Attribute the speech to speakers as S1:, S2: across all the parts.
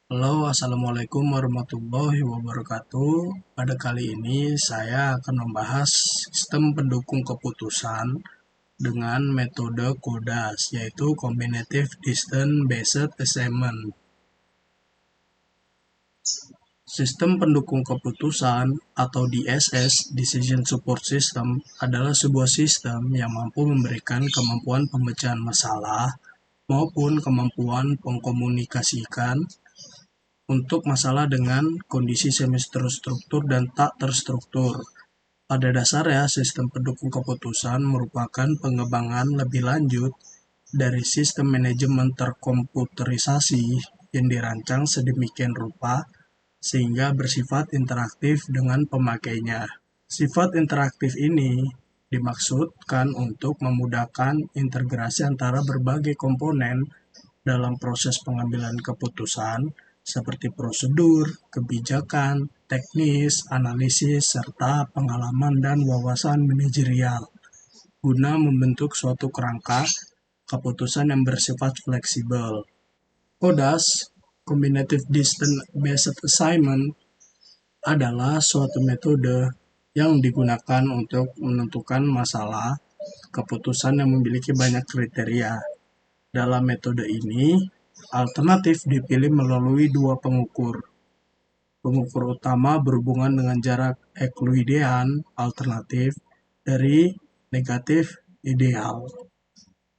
S1: Halo, Assalamualaikum warahmatullahi wabarakatuh. Pada kali ini saya akan membahas sistem pendukung keputusan dengan metode CODAS, yaitu Combinative Distance Based Assessment. Sistem pendukung keputusan atau DSS, Decision Support System, adalah sebuah sistem yang mampu memberikan kemampuan pemecahan masalah maupun kemampuan mengkomunikasikan untuk masalah dengan kondisi semi-terstruktur dan tak terstruktur. Pada dasarnya, sistem pendukung keputusan merupakan pengembangan lebih lanjut dari sistem manajemen terkomputerisasi yang dirancang sedemikian rupa sehingga bersifat interaktif dengan pemakainya. Sifat interaktif ini dimaksudkan untuk memudahkan integrasi antara berbagai komponen dalam proses pengambilan keputusan seperti prosedur, kebijakan, teknis, analisis, serta pengalaman dan wawasan manajerial, guna membentuk suatu kerangka keputusan yang bersifat fleksibel. CODAS, Combinative Distance Based Assignment, adalah suatu metode yang digunakan untuk menentukan masalah keputusan yang memiliki banyak kriteria. Dalam metode ini, alternatif dipilih melalui dua pengukur. Pengukur utama berhubungan dengan jarak Euclidean alternatif dari negatif ideal.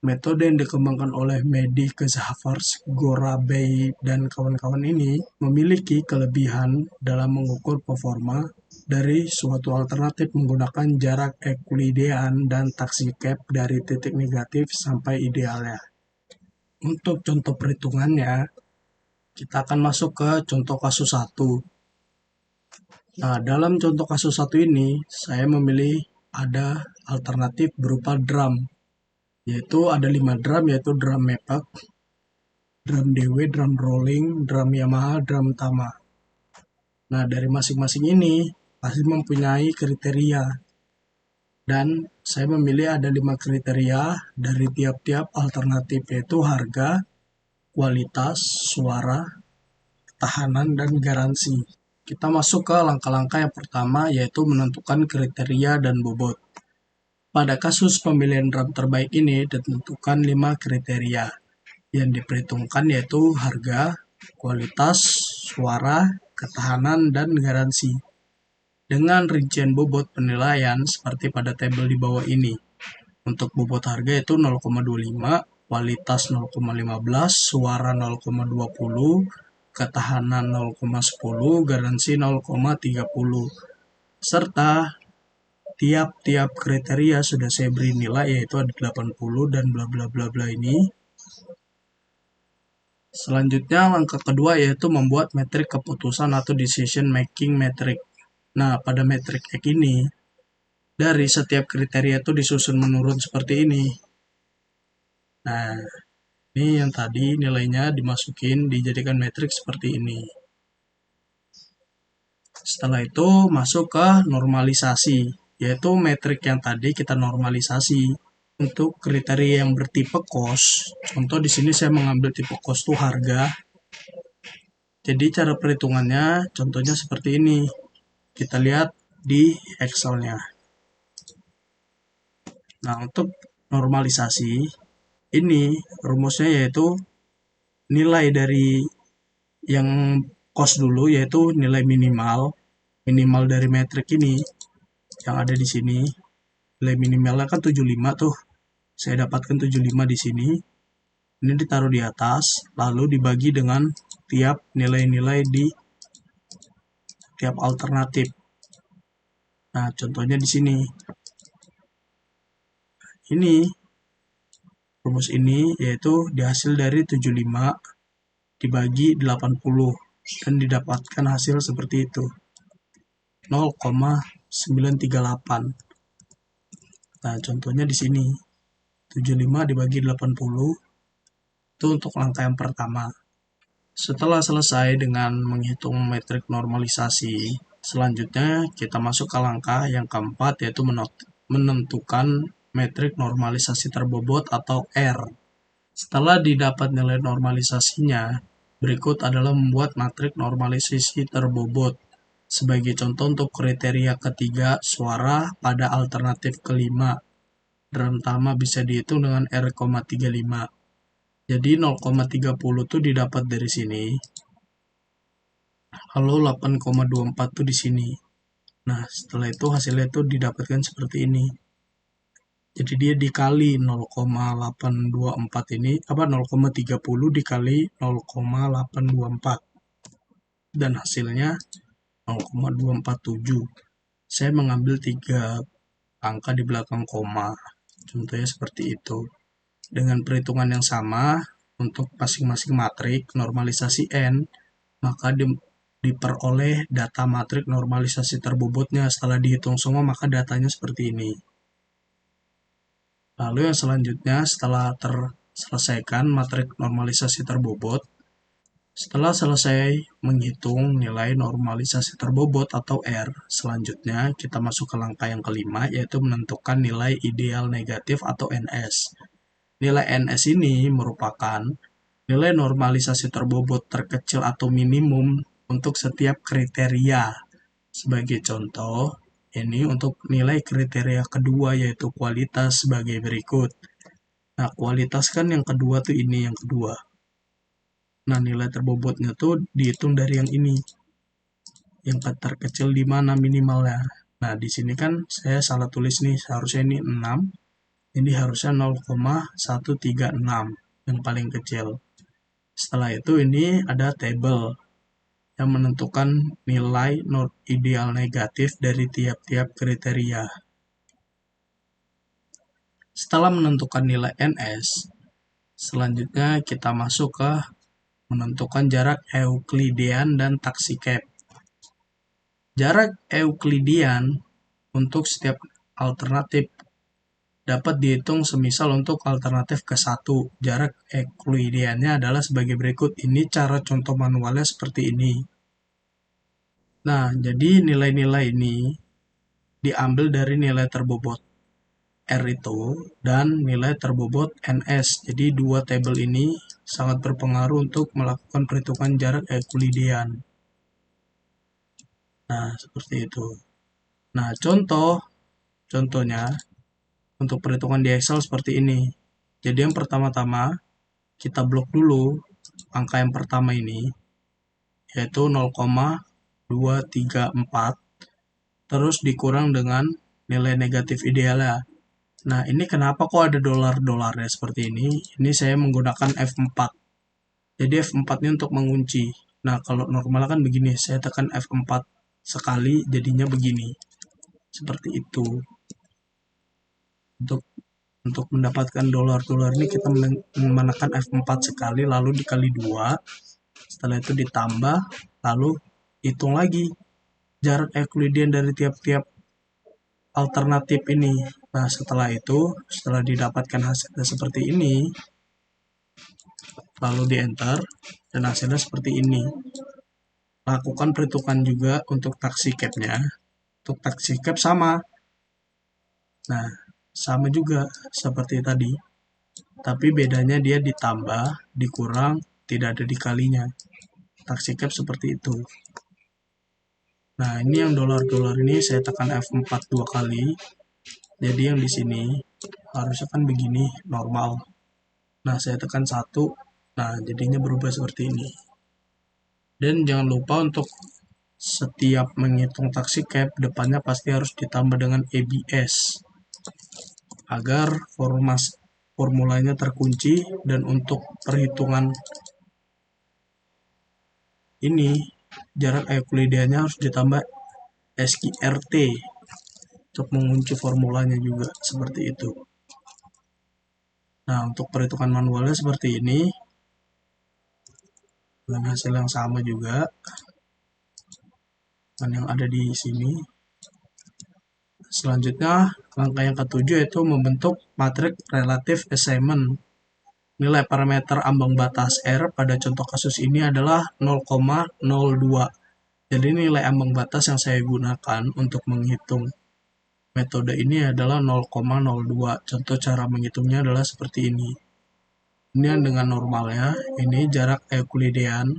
S1: Metode yang dikembangkan oleh Mehdi Kezhafars, Gorabei, dan kawan-kawan ini memiliki kelebihan dalam mengukur performa dari suatu alternatif menggunakan jarak Euclidean dan taksi-cap dari titik negatif sampai idealnya. Untuk contoh perhitungannya, kita akan masuk ke contoh kasus 1. Nah, dalam contoh kasus 1 ini, saya memilih ada alternatif berupa drum, yaitu ada 5 drum, yaitu drum Mapak, drum DW, drum rolling, drum Yamaha, drum Tama. Nah, dari masing-masing ini pasti mempunyai kriteria. Dan saya memilih ada 5 kriteria dari tiap-tiap alternatif, yaitu harga, kualitas, suara, ketahanan, dan garansi. Kita masuk ke langkah-langkah yang pertama, yaitu menentukan kriteria dan bobot. Pada kasus pemilihan drum terbaik ini ditentukan 5 kriteria yang diperhitungkan, yaitu harga, kualitas, suara, ketahanan, dan garansi. Dengan rincian bobot penilaian seperti pada tabel di bawah ini. Untuk bobot harga itu 0,25, kualitas 0,15, suara 0,20, ketahanan 0,10, garansi 0,30. Serta tiap-tiap kriteria sudah saya beri nilai, yaitu ada 80 dan bla bla bla bla ini. Selanjutnya langkah kedua yaitu membuat metrik keputusan atau decision making metric. Nah, pada metrik ini dari setiap kriteria itu disusun menurun seperti ini. Nah, ini yang tadi nilainya dimasukin, dijadikan metrik seperti ini. Setelah itu masuk ke normalisasi, yaitu metrik yang tadi kita normalisasi untuk kriteria yang bertipe cost. Contoh di sini saya mengambil tipe cost itu harga. Jadi cara perhitungannya contohnya seperti ini. Kita lihat di Excel-nya. Nah, untuk normalisasi ini rumusnya yaitu nilai dari yang cost dulu, yaitu nilai minimal dari metrik ini yang ada di sini. Nilai minimalnya kan 75 tuh. Saya dapatkan 75 di sini. Ini ditaruh di atas, lalu dibagi dengan tiap nilai-nilai di tiap alternatif. Nah, contohnya di sini. Ini rumus ini yaitu dihasil dari 75 dibagi 80 dan didapatkan hasil seperti itu. 0,938. Nah, contohnya di sini. 75 dibagi 80 itu untuk langkah yang pertama. Setelah selesai dengan menghitung metrik normalisasi, selanjutnya kita masuk ke langkah yang keempat, yaitu menentukan metrik normalisasi terbobot atau R. Setelah didapat nilai normalisasinya, Berikut adalah membuat matrik normalisasi terbobot. Sebagai contoh untuk kriteria ketiga, suara pada alternatif kelima. Pertama bisa dihitung dengan R,35. Jadi 0,30 itu didapat dari sini. Lalu 8,24 itu di sini. Nah, setelah itu hasilnya itu didapatkan seperti ini. Jadi dia dikali 0,824 ini, 0,30 dikali 0,824. Dan hasilnya 0,247. Saya mengambil 3 angka di belakang koma. Contohnya seperti itu. Dengan perhitungan yang sama, untuk masing-masing matrik normalisasi N, maka diperoleh data matrik normalisasi terbobotnya. Setelah dihitung semua, maka datanya seperti ini. Lalu yang selanjutnya, setelah terselesaikan matrik normalisasi terbobot, setelah selesai menghitung nilai normalisasi terbobot atau R, selanjutnya kita masuk ke langkah yang kelima, yaitu menentukan nilai ideal negatif atau NS. Nilai NS ini merupakan nilai normalisasi terbobot terkecil atau minimum untuk setiap kriteria. Sebagai contoh, ini untuk nilai kriteria kedua yaitu kualitas sebagai berikut. Nah, kualitas kan yang kedua tuh ini yang kedua. Nah, nilai terbobotnya tuh dihitung dari yang ini. Yang terkecil di mana minimalnya. Nah, di sini kan saya salah tulis nih, seharusnya ini 6. Ini harusnya 0,136 yang paling kecil. Setelah itu ini ada table yang menentukan nilai ideal negatif dari tiap-tiap kriteria. Setelah menentukan nilai NS, selanjutnya kita masuk ke menentukan jarak Euklidean dan Taxicab. Jarak Euklidean untuk setiap alternatif dapat dihitung semisal untuk alternatif ke-1. Jarak Euklideannya adalah sebagai berikut. Ini cara contoh manualnya seperti ini. Nah, jadi nilai-nilai ini diambil dari nilai terbobot R itu dan nilai terbobot NS. Jadi dua tabel ini sangat berpengaruh untuk melakukan perhitungan jarak Euclidean. Nah, seperti itu. Nah, contohnya untuk perhitungan di Excel seperti ini. Jadi yang pertama-tama kita blok dulu angka yang pertama ini, yaitu 0,234, terus dikurang dengan nilai negatif idealnya. Nah, ini kenapa kok ada dolar-dolarnya seperti ini? Ini saya menggunakan F4. Jadi F4 ini untuk mengunci. Nah, kalau normal kan begini, saya tekan F4 sekali jadinya begini. Seperti itu. Untuk mendapatkan dolar-dolar ini kita menekan F4 sekali lalu dikali 2. Setelah itu ditambah lalu hitung lagi jarak Euclidean dari tiap-tiap alternatif ini. Nah, setelah didapatkan hasilnya seperti ini, lalu di enter dan hasilnya seperti ini. Lakukan perhitungan juga untuk taxicab-nya. Untuk taxicab sama. Nah, sama juga seperti tadi. Tapi bedanya dia ditambah, dikurang, tidak ada dikalinya. Taxicab seperti itu. Nah, ini yang dolar-dolar ini saya tekan F4 2 kali. Jadi yang di sini harusnya kan begini, normal. Nah, saya tekan 1. Nah, jadinya berubah seperti ini. Dan jangan lupa untuk setiap menghitung taxicab, depannya pasti harus ditambah dengan ABS. Agar formulanya terkunci dan untuk perhitungan ini jarak Euclideannya harus ditambah SQRT untuk mengunci formulanya juga seperti itu. Nah, untuk perhitungan manualnya seperti ini dengan hasil yang sama juga dengan yang ada di sini. Selanjutnya, langkah yang ketujuh yaitu membentuk matrik relative assignment. Nilai parameter ambang batas R pada contoh kasus ini adalah 0,02. Jadi nilai ambang batas yang saya gunakan untuk menghitung metode ini adalah 0,02. Contoh cara menghitungnya adalah seperti ini. Ini yang dengan normalnya, ini jarak Euclidean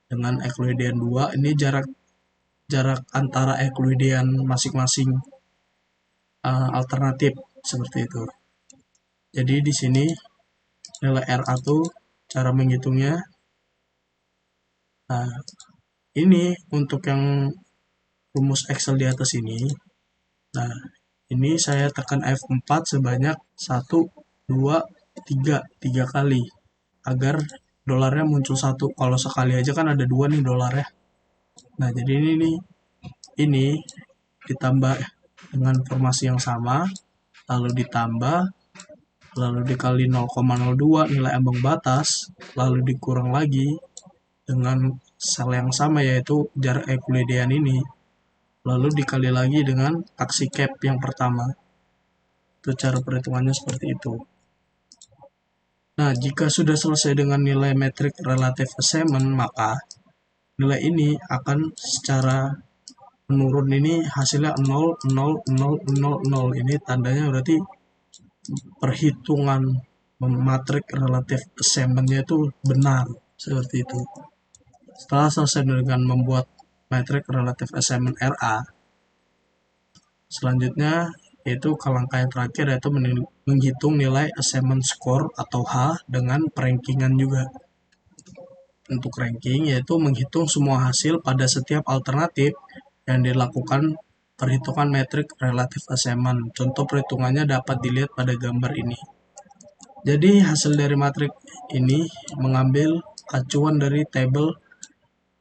S1: dengan Euclidean 2, ini jarak jarak antara Euclidean masing-masing alternatif seperti itu. Jadi di sini nilai RA tuh cara menghitungnya. Nah, ini untuk yang rumus Excel di atas ini. Nah, ini saya tekan F4 sebanyak 1, 2, 3, 3 kali agar dolarnya muncul satu. Kalau sekali aja kan ada dua nih dolarnya. Nah, jadi ini nih, ini ditambah dengan formasi yang sama, lalu ditambah, lalu dikali 0,02 nilai ambang batas, lalu dikurang lagi dengan sel yang sama yaitu jarak Euclidean ini, lalu dikali lagi dengan aksi cap yang pertama. Itu cara perhitungannya seperti itu. Nah, jika sudah selesai dengan nilai metrik relative assignment, maka nilai ini akan secara menurun, ini hasilnya 0, 0, 0, 0, 0. Ini tandanya berarti perhitungan matrik relative assignment-nya itu benar, seperti itu. Setelah selesai dengan membuat metrik relative assignment RA, selanjutnya yaitu ke langkah yang terakhir, yaitu menghitung nilai assignment score atau H dengan perankingan juga. Untuk ranking yaitu menghitung semua hasil pada setiap alternatif yang dilakukan perhitungan metrik relative assignment. Contoh perhitungannya dapat dilihat pada gambar ini. Jadi hasil dari matrik ini mengambil acuan dari tabel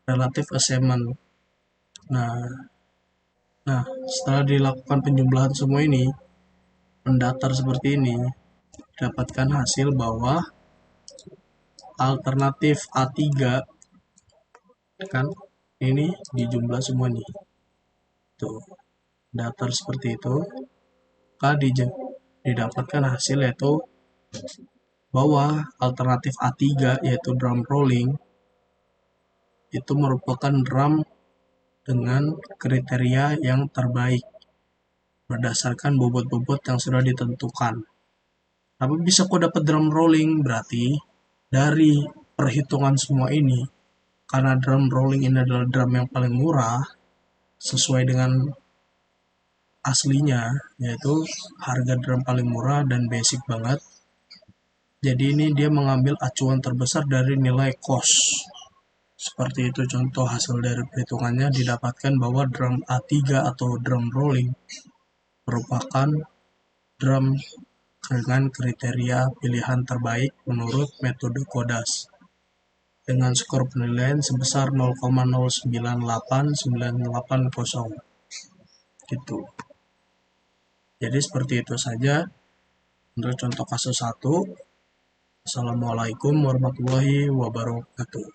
S1: relative assignment. Nah, setelah dilakukan penjumlahan semua ini, mendatar seperti ini, dapatkan hasil bahwa alternatif A3 kan ini dijumlah semua nih. Tuh, datar seperti itu. Maka didapatkan hasil yaitu bahwa alternatif A3 yaitu drum rolling itu merupakan drum dengan kriteria yang terbaik berdasarkan bobot-bobot yang sudah ditentukan. Tapi bisa kok dapat drum rolling? Berarti dari perhitungan semua ini, karena drum rolling ini adalah drum yang paling murah sesuai dengan aslinya, yaitu harga drum paling murah dan basic banget. Jadi ini dia mengambil acuan terbesar dari nilai cost. Seperti itu contoh hasil dari perhitungannya, didapatkan bahwa drum A3 atau drum rolling merupakan drum dengan kriteria pilihan terbaik menurut metode Kodas dengan skor penilaian sebesar 0,098980 gitu. Jadi seperti itu saja untuk contoh kasus 1. Assalamualaikum warahmatullahi wabarakatuh.